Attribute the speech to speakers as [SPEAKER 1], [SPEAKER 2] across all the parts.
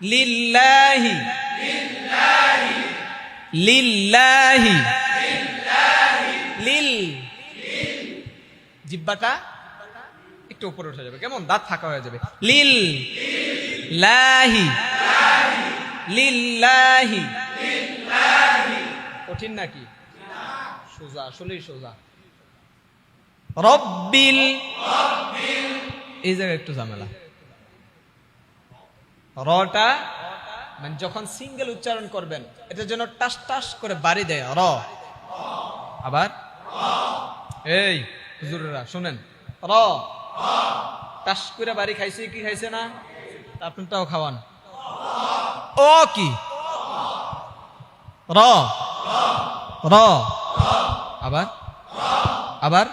[SPEAKER 1] লিল্লাহি লিল্লাহি লিল জিহ্বাটা একটু উপরে উঠে যাবে, কেমন দাঁত ফাঁকা হয়ে যাবে। লিল লাহি লিল্লাহি। কঠিন নাকি? সোজা, আসলেই সোজা। রব্বিল, এই জায়গায় একটু ঝামেলা। রটা মানে যখন সিঙ্গেল উচ্চারণ করবেন এটার জন্য টাস টাস করে বাড়ি দেয় র। আবার এই হুজুরেরা শুনেন, র টাস করে বাড়ি খাইছে কি খাইছে না? আপনারটাও খাওয়ান। ও কি? র র। আবার আবার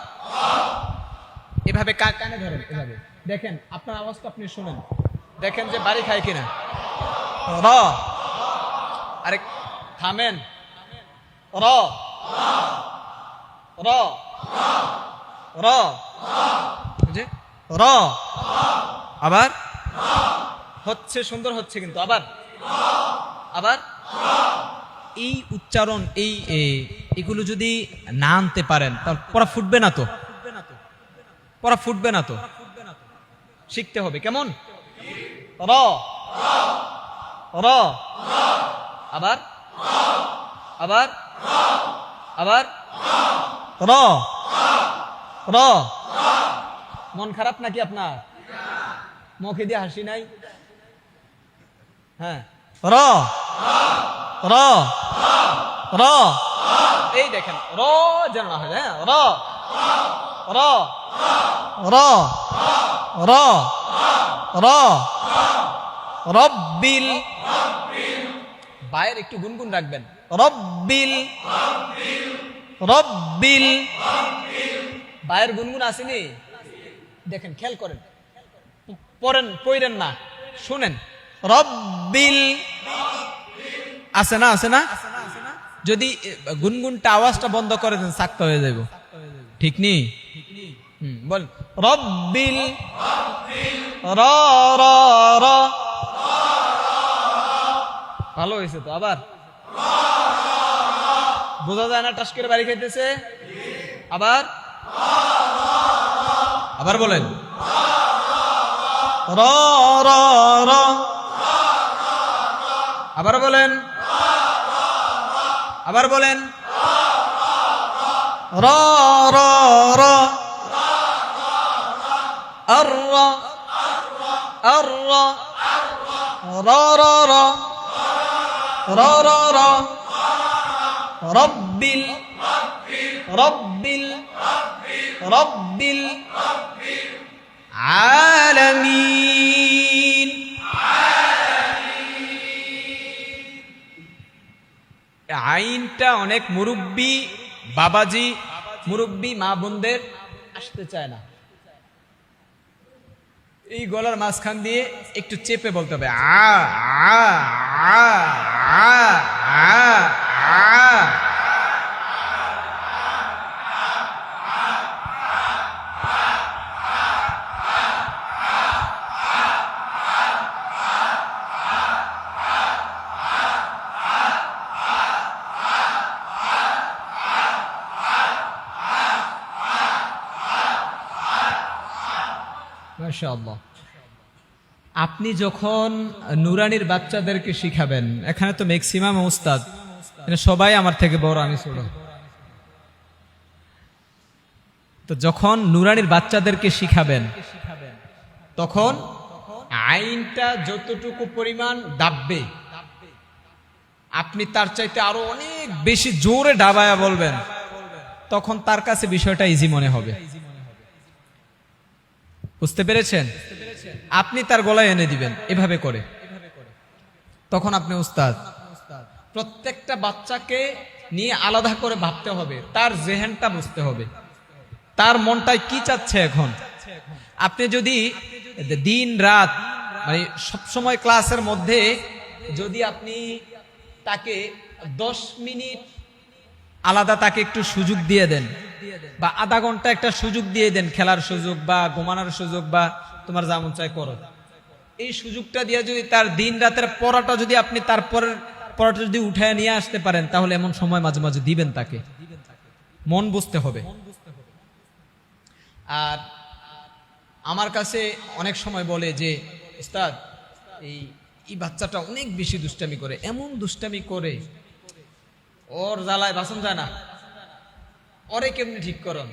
[SPEAKER 1] এভাবে কানে ধরেন, এভাবে দেখেন আপনার আওয়াজটা আপনি শুনেন, দেখেন যে বাড়ি খায় কিনা। র, আরে থামেন। র র র, র। আবার হচ্ছে, সুন্দর হচ্ছে কিন্তু। আবার আবার এই উচ্চারণ এগুলো যদি না আনতে পারেন তাহলে পড়া ফুটবে না তো, পড়া ফুটবে না তো। শিখতে হবে কেমন? র র। আবার আবার আবার র র। মন খারাপ নাকি আপনার? মুখে দিয়ে হাসি নাই? হ্যাঁ, র র র। এই দেখেন র যেন না হয়। হ্যাঁ, র র র র র। রব্বিল, বায়ের একটু গুনগুন রাখবেন। রব্বিল রব্বিল, বায়ের গুনগুন আসেনি? দেখেন, খেয়াল করেন, পড়েন না, শুনেন। রব্বিল, আছে না? আছে না? যদি গুনগুনটা আওয়াজটা বন্ধ করে দেন সাক্ত হয়ে যাবে, ঠিক নি? বল রব্বিল র র র। ভালো হয়েছে তো। আবার বোঝা যায় না টাস করে বাড়ি খাইতেছে? আবার আবার বলেন র র র। আবার বলেন, আবার বলেন র র র। আর র আর র র র র র র র। রব্বিল রব্বিল রব্বিল আলামিন। আইনটা অনেক মুরব্বী বাবাজি, মুরব্বী মা বোনদের আসতে চায় না। এই গলার মাঝখান দিয়ে একটু চেপে বলতে হবে আ আ আ আ আ আ। মাশাআল্লাহ। আপনি যখন নুরানির বাচ্চাদেরকে শিখাবেন, এখানে তো ম্যাক্সিমাম উস্তাদ, সবাই আমার থেকে বড়, আমি ছোট। তো যখন নুরানির বাচ্চাদেরকে শিখাবেন তখন আইনটা যতটুকু পরিমাণ ডাববে আপনি তার চাইতে আরো অনেক বেশি জোরে ডাবায়া বলবেন, তখন তার কাছে বিষয়টা ইজি মনে হবে। বুঝতে পেরেছেন? আপনি তার গলায় এনে দিবেন এভাবে করে, তখন আপনি উস্তাদ। প্রত্যেকটা বাচ্চাকে নিয়ে আলাদা করে ভাবতে হবে, তার জেহেনটা বুঝতে হবে, তার মনটায় কি চাচ্ছে এখন। আপনি যদি দিন রাত মানে সবসময় ক্লাসের মধ্যে যদি আপনি তাকে 10 মিনিট আলাদা তাকে একটু সুযোগ দিয়ে দেন, বা আধা ঘন্টা একটা সুযোগ দিয়ে দেন, খেলার সুযোগ বা ঘুমানোর সুযোগ বা তোমার যেমন চাই করো, এই সুযোগটা দিয়ে যদি তার দিন রাতের পড়াটা যদি আপনি তারপরের পড়াটা যদি উঠায় নিয়ে আসতে পারেন, তাহলে এমন সময় মাঝে মাঝে দিবেন তাকে, মন বুঝতে হবে। আর আমার কাছে অনেক সময় বলে যে উস্তাদ এই বাচ্চাটা অনেক বেশি দুষ্টামি করে, এমন দুষ্টামি করে ওর জ্বালায় বাসন যায় না, ওরে কেমনি ঠিক করন?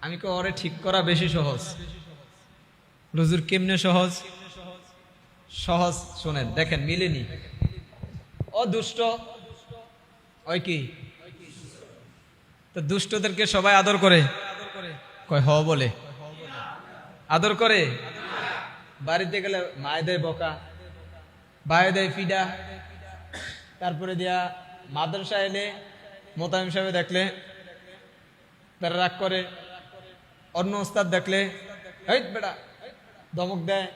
[SPEAKER 1] আমি কো ওরে ঠিক করা বেশি সহজ। হুজুর কেমনে সহজ? সহজ শোনেন, দেখেন মিলেনি। ও দুষ্ট, ওই কি তো দুষ্টদেরকে সবাই আদর করে, কয় হ বলে আদর করে। বাড়িতে গেলে মায়ে দেয় বকা, ভাইয়ে দেয় ফিডা, তারপরে দিয়া মাদ্রাসা এলে মোতায়েম সাহেব দেখলে তারা রাগ করে, অন্য ওস্তাদ দেখলে এই বেটা ধমক দেয়,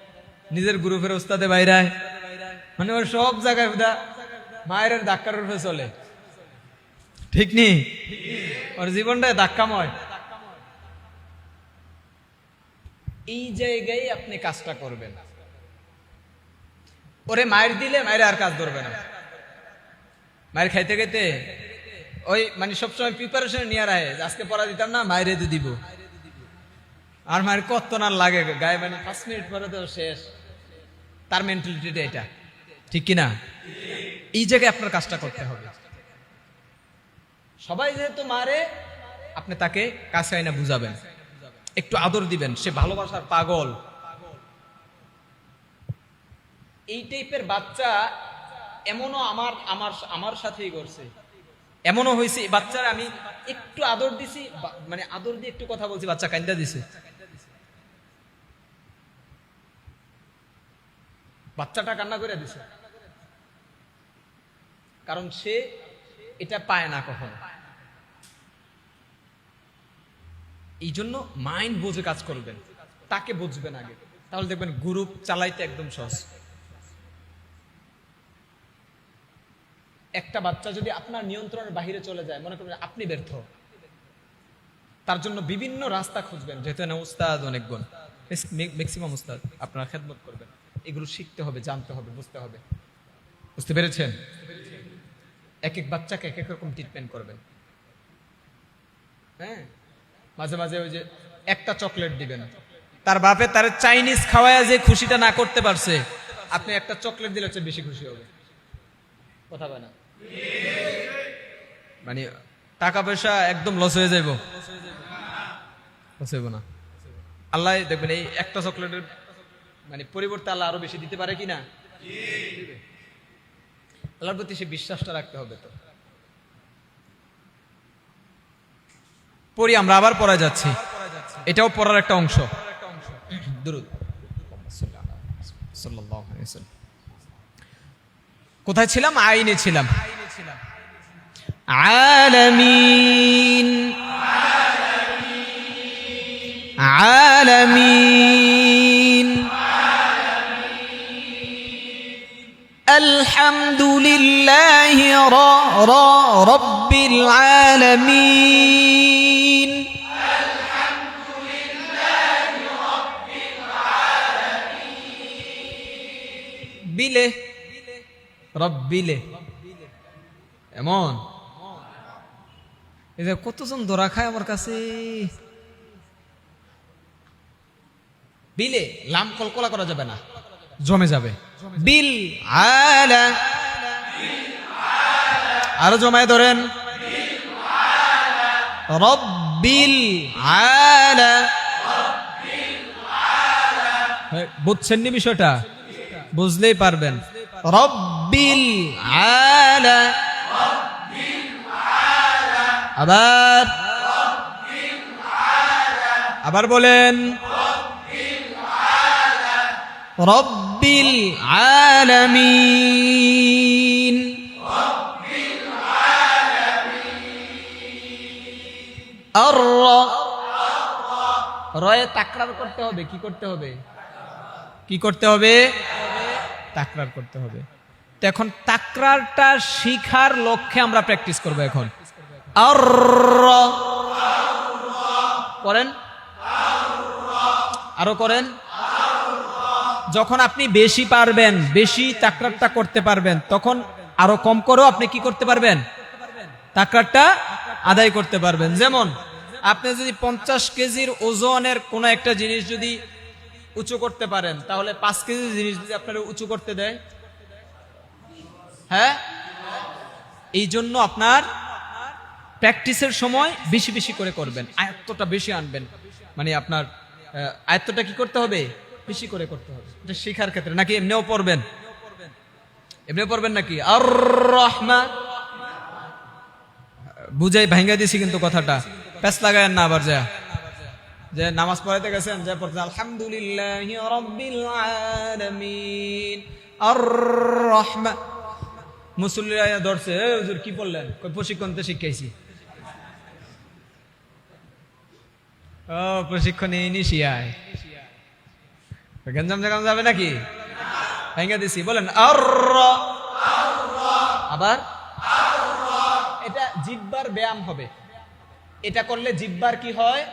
[SPEAKER 1] নিজের গ্রুপের ওস্তাদে বাইরায়, মানে ওর সব জায়গায় মায়ের ধাক্কার রূপে চলে। ঠিক নি? ওর জীবনটাই ধাক্কাময়। এই জায়গায় আপনি কাজটা করবেন। ওরে মায়ের দিলে মায়ের আর কাজ ধরবে না। মায়ের খাইতে খাইতে ওই মানে সবসময় প্রিপারেশন নিয়ে রাখে, আজকে পড়া দিতাম না, মায়ের দিয়ে দিব। আর মায়ের কত না লাগে গায়ে, মানে 5 মিনিট পরে তো শেষ। তার মেন্টালিটিটা এটা, ঠিক কিনা? এই জায়গায় আপনার কাজটা করতে হবে। সবাই যেহেতু মারে, আপনি তাকে কাছে আইনা বুঝাবেন, একটু আদর দিবেন, সে ভালোবাসার পাগল। এই টাইপের বাচ্চা এমনও আমার সাথেই করছে, এমনও হয়েছে বাচ্চার আমি একটু আদর দিছি, মানে আদর দিয়ে একটু কথা বলছি, বাচ্চা কান্দা দিছে। বাচ্চাটা কান্না করে দিছে, কারণ সে এটা পায় না কখনো। এই জন্য মাইন্ড বুঝে কাজ করবেন, তাকে বুঝবেন আগে, তাহলে দেখবেন গ্রুপ চালাইতে একদম সহজ। একটা বাচ্চা যদি আপনার নিয়ন্ত্রণের বাহিরে চলে যায়, মনে করবেন আপনি ব্যর্থ। তার জন্য বিভিন্ন রাস্তা খুঁজবেন, যেহেতু না উস্তাদ অনেকগুণ, ম্যাক্সিমাম উস্তাদ আপনার খেদমত করবেন। এগুলো শিখতে হবে, জানতে হবে, বুঝতে হবে। বুঝতে পেরেছেন? এক এক বাচ্চাকে এক এক রকম ট্রিটমেন্ট করবেন। হ্যাঁ, মাঝে মাঝে ওই যে একটা চকলেট দিবেন, তার বাপে তার চাইনিজ খাওয়ায় যে খুশিটা না করতে পারছে, আপনি একটা চকলেট দিলে হচ্ছে বেশি খুশি হবে। কথা বলে না, মানে টাকা পয়সা একদম লস হয়ে যাইব, লস হইব না। আল্লাহ দেখবেন এই একটা চকলেটের মানে পরিবর্তে আল্লাহ আরো বেশি দিতে পারে কিনা? আল্লাহর প্রতি সে বিশ্বাসটা রাখতে হবে। তো পড়ি, আমরা আবার পড়া যাচ্ছি, এটাও পড়ার একটা অংশ। দুরূদ সাল্লাল্লাহু আলাইহি ওয়াসাল্লাম। কোথায় ছিলাম? আইনে ছিলাম। আলামিন আলামিন আলহামদুলিল্লাহি রাব্বিল আলামিন। বিলে রব্বিলে, এমন এই যে কতজন দোরা খায় আমার কাছে। বিলে লাম কলকলা করা যাবে না, জমে যাবে। বিল আলা, আরো জমায় ধরেন, রব্বিল আলা। বুঝছেন নি বিষয়টা? বুঝলেই পারবেন। রব্বিল আলা, আবার বলেন, রব্বিল আলামিন। আর রয়ে তাকরার করতে হবে। কি করতে হবে? কি করতে হবে? তাকরার করতে হবে। তো এখন তাকরারটা শিখার লক্ষ্যে আমরা প্র্যাকটিস করব। এখন আর করেন, আরো করেন, যখন আপনি বেশি পারবেন, বেশি তাকরারটা করতে পারবেন, তখন আরো কম করেও আপনি কি করতে পারবেন? তাকরারটা আদায় করতে পারবেন। যেমন আপনি যদি 50 কেজির ওজনের কোনো একটা জিনিস যদি উঁচু করতে পারেন, তাহলে 5 কেজি জিনিস যদি আপনার উঁচু করতে দেয়, হ্যাঁ, এই জন্য আপনার প্র্যাকটিসের সময় বেশি বেশি করে করবেন, আয়ত্তটা বেশি আনবেন, মানে আপনার আয়ত্তটা কি করতে হবে? বেশি করে করতে হবে। এটা শেখার ক্ষেত্রে। নাকি এমনিও পড়বেন? এমনিও পড়বেন নাকি? আর রহমান বুঝাই ভাঙ্গা দিছি কিন্তু কথাটা, প্যাস লাগায়েন না আবার যা যে নামাজ পড়াইতে গেছেন, যা পড়তে আলহামদুলিল্লাহি রাব্বিল আলামিন আর রহমান, মুসল্লিরা ধরছে, এ হুজুর কি বললেন? কই প্রশিক্ষণতে শিখাইছি। ও প্রশিক্ষণ এই নিশিয়ায় গঞ্জাম জাগাম যাবে নাকি? ভাঙ্গা দিছি, বলেন আর। আবার এটা জিহ্বার ব্যায়াম হবে। এটা করলে জিহ্বার কি হয়?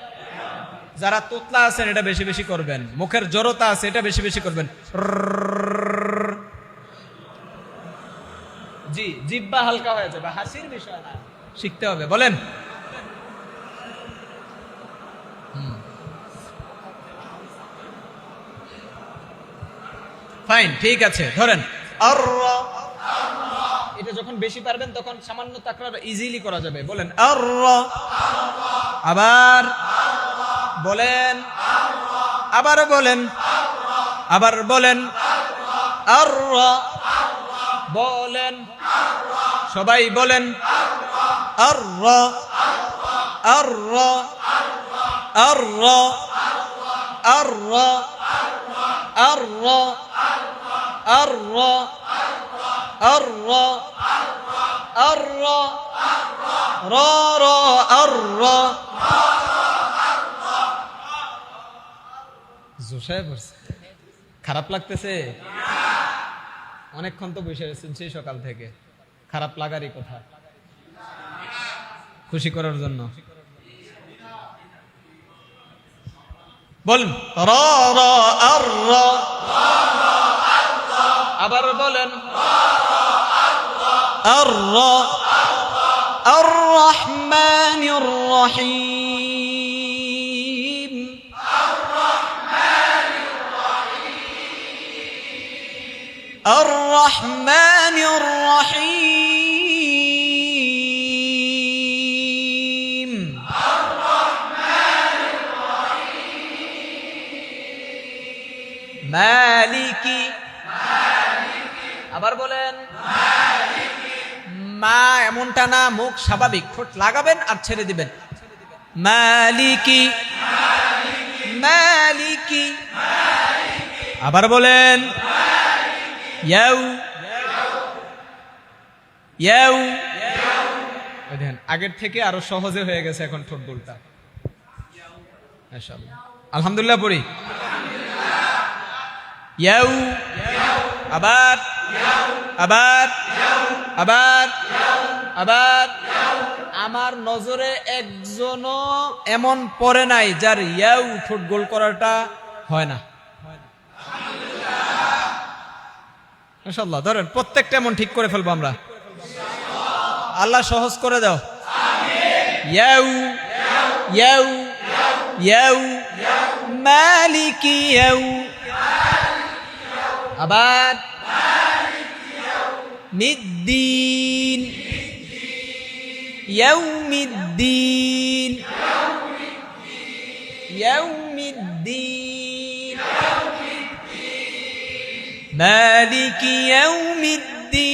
[SPEAKER 1] যারা তোতলা আছেন এটা বেশি বেশি করবেন, মুখের জড়তা আছে এটা বেশি বেশি করবেন। জি, জিহ্বা হালকা হয়ে যাবে, হাসির বিষয় না, শিখতে হবে। বলেন ফাইন, ঠিক আছে। ধরেন আর, এটা যখন বেশি পারবেন তখন সামান্য তাকরার ইজিলি করা যাবে। বলেন আর। আবার বলেন, আবার বলেন, আবার বলেন আর, বলেন, সবাই বলেন আর, আর, আর, আর, আর, আর, আর, আর, র, র, আর, জোশায় পড়ছে। খারাপ লাগতেছে? অনেকক্ষণ তো বসে রয়েছেন সেই সকাল থেকে, খারাপ লাগারই কথা। খুশি করার জন্য বলেন র, র, আর, র। আবার বলেন আর, র, আর রহমানির রহিম, আর রহমানির রহিম, মালিকি। আবার বলেন মা, এমনটা না, মুখ স্বাভাবিক, ঠোঁট লাগাবেন আর ছেড়ে দিবেন। মালিকি, মালিকি। আবার বলেন ইয়াউ, ইয়াউ। দেখেন আগের থেকে আরো সহজে হয়ে গেছে এখন ঠোঁট দুলটা, মাশাআল্লাহ। আলহামদুলিল্লাহ পড়ি ইয়াউ। আবার, আবার, আবার, আবার। আমার নজরে একজনও এমন পড়ে নাই যার ইয়াউ ঠোঁট গোল করাটা হয় না। মাশাআল্লাহ। ধরেন প্রত্যেকটা এমন ঠিক করে ফেলবো আমরা। আল্লাহ সহজ করে দাও। ইয়াউ, ইয়াউ, ইয়াউ, মালিকি ইয়াউ। আবার মিদ্দিন, ইয়াউমিদ্দিন, ইয়াউমিদ্দিন, মালিকি ইয়াউমিদ্দিন।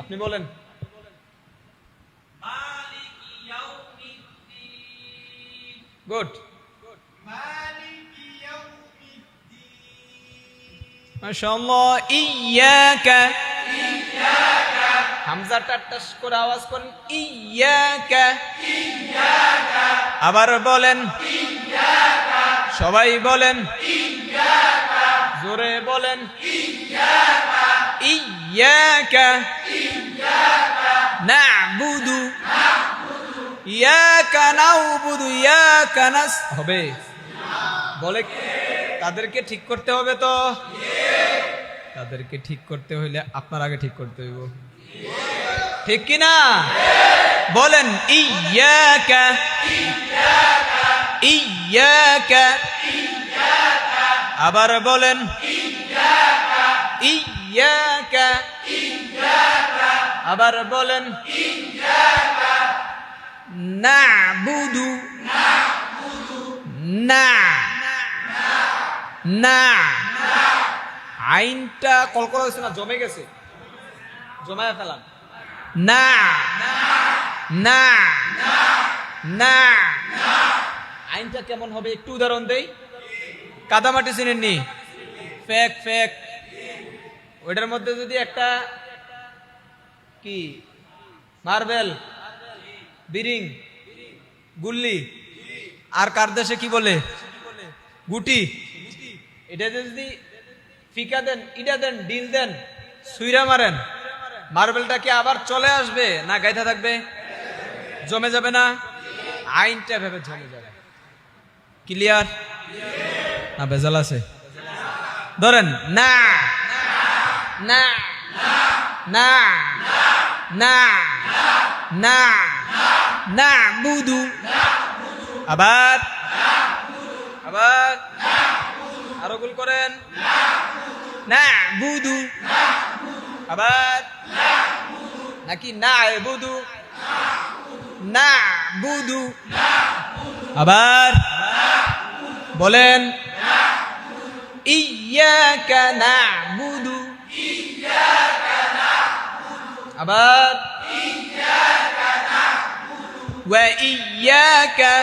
[SPEAKER 1] আপনি বলেন গুড। মাশাআল্লাহ। ইয়াকা, হামজাটা টাচ করে আওয়াজ করেন ইয়াকা, ইয়াকা। আবার বলেন ইয়াকা, সবাই বলেন ইয়াকা, জোরে বলেন ইয়াকা, ইয়াকা, ইয়াকা। না'বুদু ইয়াকা না'বুদু ইয়াকা নাস হবে বলে তাদেরকে ঠিক করতে হবে তো তাদেরকে ঠিক করতে হইলে আপনার আগে ঠিক করতে হইব ঠিক কি না বলেন ইয়াকা ইয়াকা আবার বলেন ইয়াকা আবার বলেন না'বুদু না না আইনটা কলকলা হয়েছে না জমে গেছে জমায় ফেলাম না না না আইনটা কেমন হবে একটু উদাহরণ দেই কাদামাটি চিনেননি ফেক ফেক ওইটার মধ্যে যদি একটা কি মার্বেল বিরিং গুল্লি আর কার দেশে কি বলে গুটি এটা যদি ফিকা দেন ইটা দেন ডিল দেন সুইরা মারেন মার্বেলটা কি আবার চলে আসবে না গাইতে থাকবে জমে যাবে না আইনটা ভেবে জমে যাবে ক্লিয়ার না বেজাল আছে ধরেন না না না না না না বুদু আবার আবার আরো গুল করেন না বুদু আবার নাকি না বুদু না বুদু আবার বলেন ইয়াকা না'বুদু আবার ওয়া ইয়াকা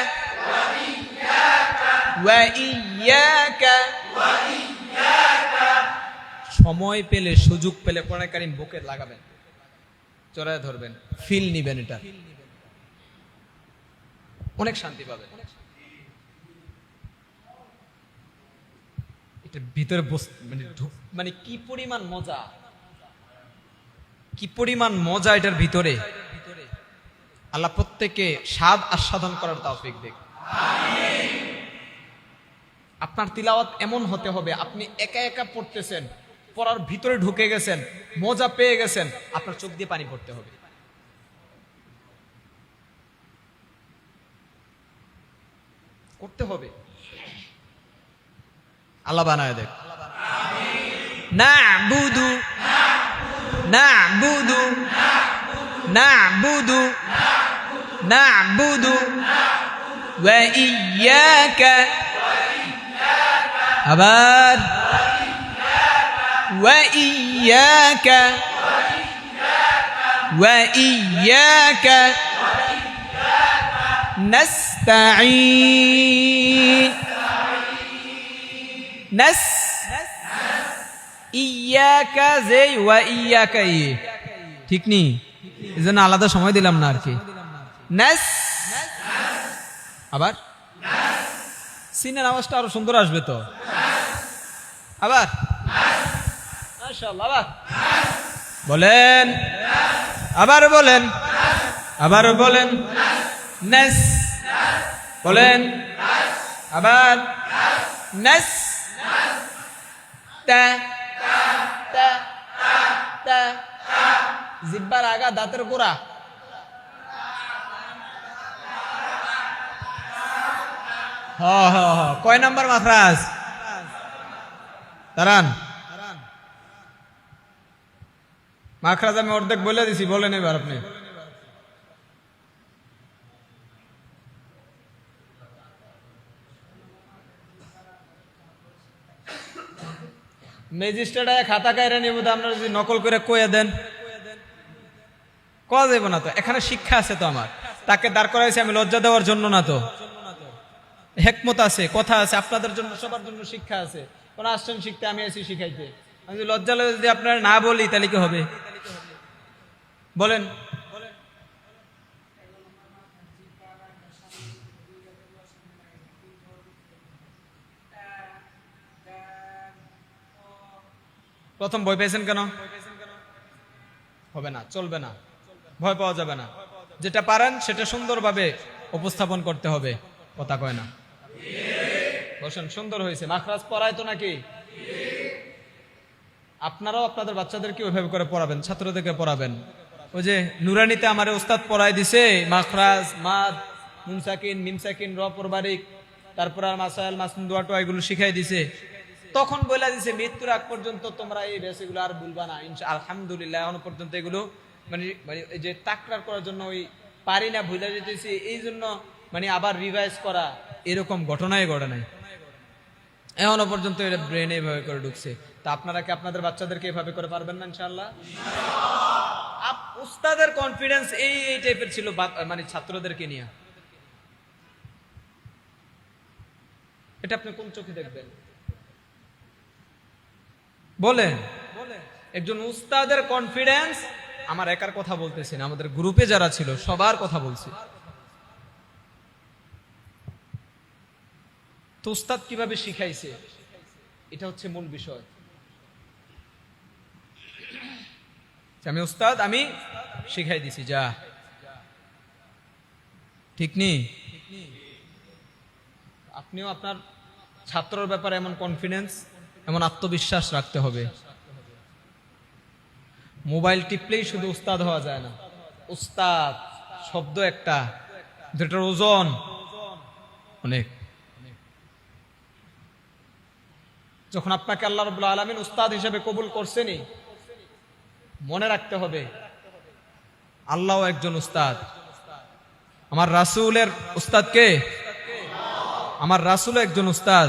[SPEAKER 1] ওয়া ইয়াকা সময় পেলে সুযোগ পেলে কোরআন কারীম বুকে লাগাবেন চড়ায় ধরবেন ফিল নিবেন এটা অনেক শান্তি পাবেন এটা ভিতরে মানে কি পরিমাণ মজা কি পরিমাণ মজা এটার ভিতরে আল্লাহ প্রত্যেককে স্বাদ আস্বাদন করার তৌফিক দিক আপনার তিলাওয়াত এমন হতে হবে আপনি একা একা পড়তেছেন পড়ার ভিতরে ঢুকে গেছেন মজা পেয়ে গেছেন আপনার চোখ দিয়ে পানি পড়তে হবে করতে হবে আল্লাহ বানায় দেখ না'বুদু না'বুদু না'বুদু না'বুদু ওয়া ইয়াকা আবার ওয়া ইয়াকা ওয়া ইয়াকা নাস্তাঈন নাস ইয়াকা যে ওয়া ইয়াকা ই ঠিক নি এজন্য আলাদা সময় দিলাম না আর কি নাস আবার সিনের আওয়াজটা আরো সুন্দর আসবে তো আবার মাশাআল্লাহ আবার বলেন আবার বলেন আবার বলেন নাস বলেন আবার নাস তা তা তা জিব্বার আগা দাঁতের গোড়া কয় নাম্বার মাখরাজ দাঁড়ান মাখরাজ আমি অর্ধেক বলে দিছি বলেন এবার আপনি ম্যাজিস্ট্রেট খাতা কায়রা নিব আপনারা যদি নকল করে কয়ে দেন কয়া যাইব না তো এখানে শিক্ষা আছে তো আমার তাকে দাঁড় করাইছে আমি লজ্জা দেওয়ার জন্য না তো হেকমত আছে কথা আছে আপনাদের জন্য সবার জন্য শিক্ষা আছে কোন আসছেন শিখতে আমি আছি শিখাইতে আমি যদি লজ্জা লজ্জা যদি আপনারা না বলি তাহলে কি হবে বলেন প্রথম ভয় পেয়েছেন কেন হবে না চলবে না ভয় পাওয়া যাবে না। যেটা পারেন সেটা সুন্দরভাবে উপস্থাপন করতে হবে। কথা কয় না? বসেন, সুন্দর হয়েছে। মাখরাজ পড়ায় তো নাকি? আপনারাও আপনাদের বাচ্চাদেরকে ওইভাবে করে পড়াবেন, ছাত্রদেরকে পড়াবেন। ওই যে নুরানিতে আমার উস্তাদ পড়ায় দিছে মাখরাজ, মাদ, নুন সাকিন, মিম সাকিন, র পরবারিক, তারপর আর মাসাইল, মাসনুন, দোয়া টোয়া এগুলো শিখাই দিছে। তখন বলে দিছে মৃত্যুর আগ পর্যন্ত তোমরা এই বেসিগুলো আর ভুলবা না। আলহামদুলিল্লাহ এখনো পর্যন্ত এগুলো মানে মানে এই যে তাকরার করার জন্য ওই পারি না, ভুলে যেতেছি, এই জন্য মানে আবার রিভাইজ করা এরকম ঘটনাই ঘটে নাই এখনো পর্যন্ত। এটা ব্রেনে এভাবে করে ঢুকছে। তা আপনারা কি আপনাদের বাচ্চাদেরকে এভাবে করে পারবেন না ইনশাআল্লাহ? উস্তাদের কনফিডেন্স এই টাইপের ছিল মানে ছাত্রদেরকে নিয়ে। এটা আপনি কোন চোখে দেখবেন বলেন? একজন উস্তাদের কনফিডেন্স, আমার একার কথা বলতেছি না, আমাদের গ্রুপে যারা ছিল সবার কথা বলছি। তো উস্তাদ কিভাবে শিখাইছে এটা হচ্ছে মূল বিষয়। আমি উস্তাদ, আমি শিখাই দিছি, যা ঠিক নেই। আপনিও আপনার ছাত্রর ব্যাপারে এমন কনফিডেন্স, এমন আত্মবিশ্বাস রাখতে হবে। মোবাইল টিপলেই শুধু উস্তাদ হওয়া যায় না। উস্তাদ শব্দ একটা, যেটার ওজন অনেক। যখন আপনাকে আল্লাহ রাব্বুল আলামিন উস্তাদ হিসেবে কবুল করছেনই, মনে রাখতে হবে আল্লাহও একজন উস্তাদ। আমার রাসূলের উস্তাদ কে? আমার রাসূল একজন উস্তাদ।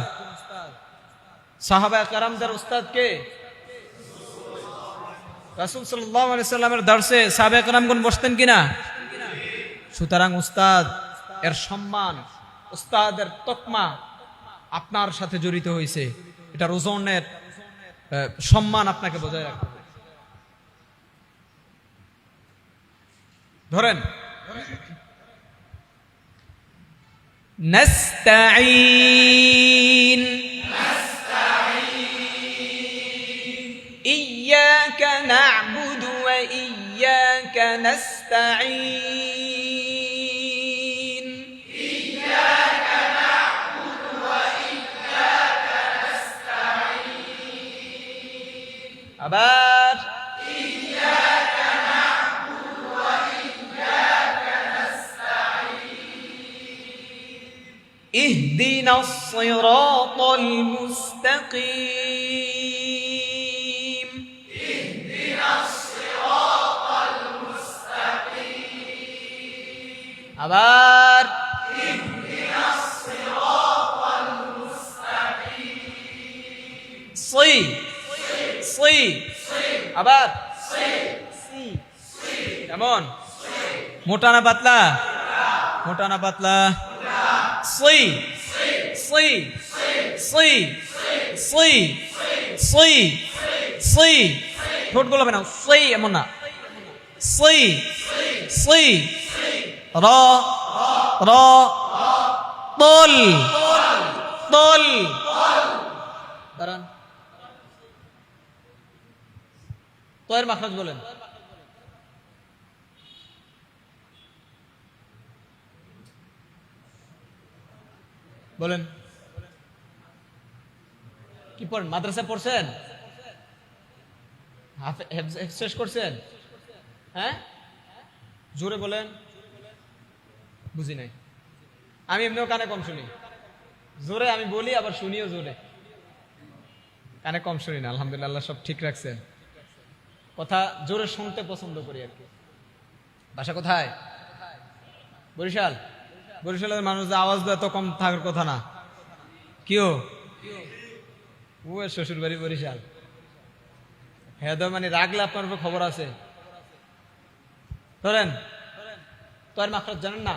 [SPEAKER 1] সাহাবায়ে কেরামদের উস্তাদ কে? রাসূল সাল্লাল্লাহু আলাইহি সাল্লামের দরসে সাহাবায়ে কেরামগণ বসতেন কিনা? সুতরাং উস্তাদ এর সম্মান, উস্তাদের তকমা আপনার সাথে জড়িত হয়েছে। এটার ওজনের সম্মান আপনাকে বজায় রাখতে হবে। ধরেন নাস্তাঈন, ইয়্যাকা না'বুদু ওয়া ইয়্যাকা নাস্তাঈন,
[SPEAKER 2] ইয়্যাকা না'বুদু ওয়া ইয়্যাকা নাস্তাঈন।
[SPEAKER 1] আবার
[SPEAKER 2] ইয়্যাকা না'বুদু ওয়া ইয়্যাকা নাস্তাঈন।
[SPEAKER 1] ইহদিনাস সিরাতাল মুস্তাকিম,
[SPEAKER 2] ইহদিনাস সিরাতাল মুস্তাকিম।
[SPEAKER 1] আবার
[SPEAKER 2] ইহদিনাস সিরাতাল মুস্তাকিম।
[SPEAKER 1] সি সি, আবার সি। কেমন? মোটা না পাতলা? মোটা না পাতলা? সি সি সি সি সি সি। ঠোঁট গোলাবে না, সি এমন না। সি সি, র র, তল তল। দাঁড়ান, তয়ের মাখরাজ বলেন। বলেন কি পড়েন? মাদ্রাসা পড়ছেন? হেফজ শেষ করছেন? হ্যাঁ, জোরে বলেন। বুঝি নাই। আমি এমনিও কানে কম শুনি। জোরে আমি বলি, আবার শুনিও জোরে। কানে কম শুনি না, আলহামদুলিল্লাহ, আল্লাহ সব ঠিক রাখছেন। কথা জোরে শুনতে পছন্দ করি আর কি। বাসা কোথায়? বরিশাল। বরিশালের মানুষ আওয়াজ এত কম থাকার কথা না। কিও ও শ্বশুর বাড়ি বরিশাল। হ্যাঁ, মানে রাগলে আপনার উপর খবর আছে। ধরেন তোর মাখরাজ জানেন না?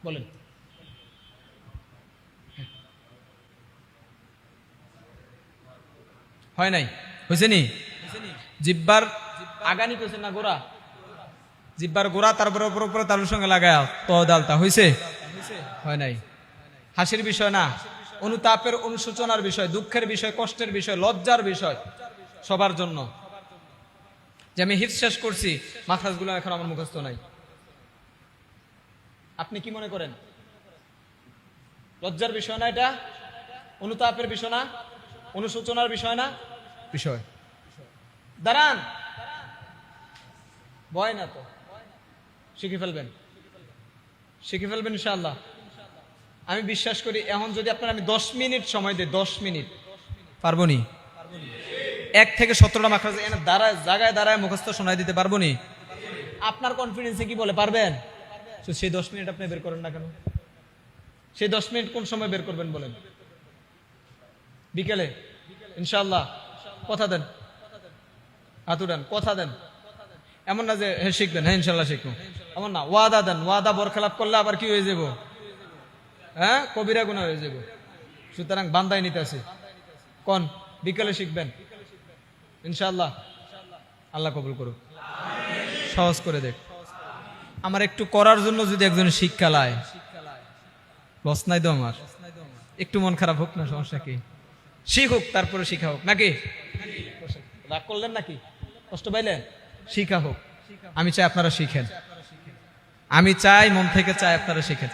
[SPEAKER 1] বলেন। হয় নাই? হয়েছে নি? জিব্বার আগানি কইছেন না গোড়া? জিব্বার গোড়া, তারপরে উপরে উপরে তালুর সঙ্গে লাগায় তো দালতা হয়েছে? হয় নাই। হাসির বিষয় না, অনুতাপের, অনুশোচনার বিষয়, দুঃখের বিষয়, কষ্টের বিষয়, লজ্জার বিষয়, সবার জন্য। যে আমি হিফজ শেষ করছি, মাখরাজগুলো এখন আমার মুখস্থ নাই। আপনি কি মনে করেন? লজ্জার বিষয় না এটা? অনুতাপের বিষয় না? অনুশোচনার বিষয় না? বিষয়। দাঁড়ান, ভয় না তো, শিখে ফেলবেন, শিখে ফেলবেন ইনশাআল্লাহ। আমি বিশ্বাস করি এখন যদি আপনার আমি 10 মিনিট সময় দিই, 10 মিনিট পারবো নি? 1 থেকে 17টা মাখরাজ এনে দাঁড়ায় জায়গায় দাঁড়ায় মুখস্থ শোনায় দিতে পারবো নি? আপনার কনফিডেন্সে কি বলে পারবেন? তো সেই 10 মিনিট আপনি বের করেন না কেন? সেই 10 মিনিট কোন সময় বের করবেন বলেন? বিকেলে ইনশাআল্লাহ? কথা দেন, হাত উঠান, কথা দেন। এমন না যে হ্যাঁ শিখবেন, হ্যাঁ ইনশাআল্লাহ শিখবো, এমন না। ওয়াদা দেন, ওয়াদা বরখেলাপ করলে আবার কি হয়ে যাব? হ্যাঁ, কবিরা গুনাহ হয়ে যাব। সুতরাং বান্দায় নিতে আছে কোন বিকেলে শিখবেন ইনশাআল্লাহ। আল্লাহ কবুল করুক, সহজ করে দেখ। আমার একটু করার জন্য যদি একজন শিক্ষা লায়, লস নাই তো আমার? একটু মন খারাপ হোক না, সমস্যা কি? শিখুক, তারপরে শিখা হোক নাকি? রাগ করলেন নাকি? কষ্ট পাইলেন? শিখা হোক। আমি চাই আপনারা শিখেন, আমি চাই, মন থেকে চাই আপনারা শিখেন।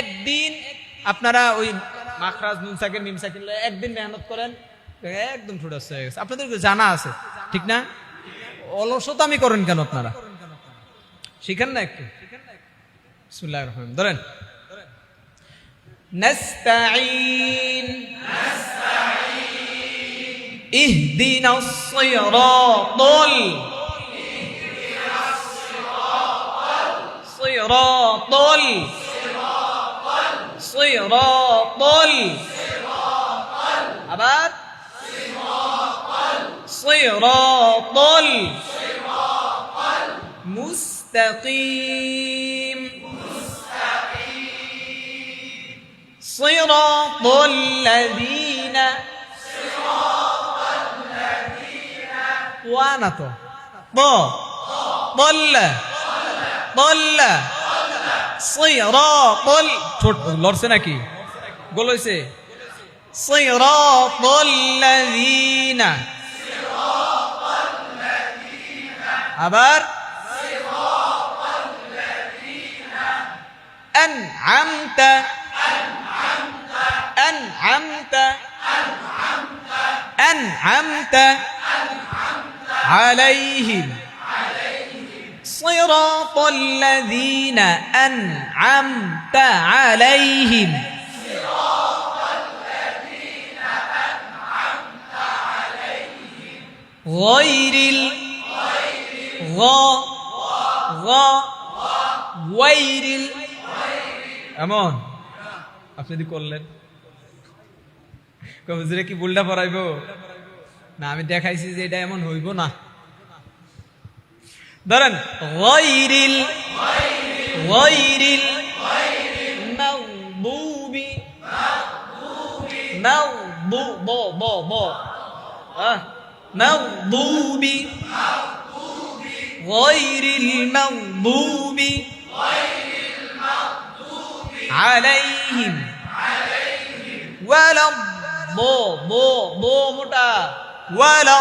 [SPEAKER 1] একদিন আপনারা ওই মাখরাজ নুন সাকিন মিম সাকিন একদিন মেহনত করেন, একদম ঠুডাস হয়ে গেছে। আপনাদেরকে জানা আছে ঠিক না? অলসতামি করেন কেন আপনারা? শিখেন না একটু? বিসমিল্লাহির রহমানির রহিম ধরেন। نستعين اهدنا الصراط আবার صراط المستقيم صراط الذين وانا তো ضل صراط ছোট লড়ছে নাকি? গোল হইছে? صراط الذين আবার أنعمت عليهم صراط الذين أنعمت عليهم غير এমন আপনি যদি করলেন হুজুরে কি ভুলটা পড়াইব না? আমি দেখাইছি যে এটা এমন হইব না। ধরেন গায়রিল মাগদুবি মাগদুবি গায়রিল মাগদুবি আলাইহিম ওয়ালা মোটা ওয়ালা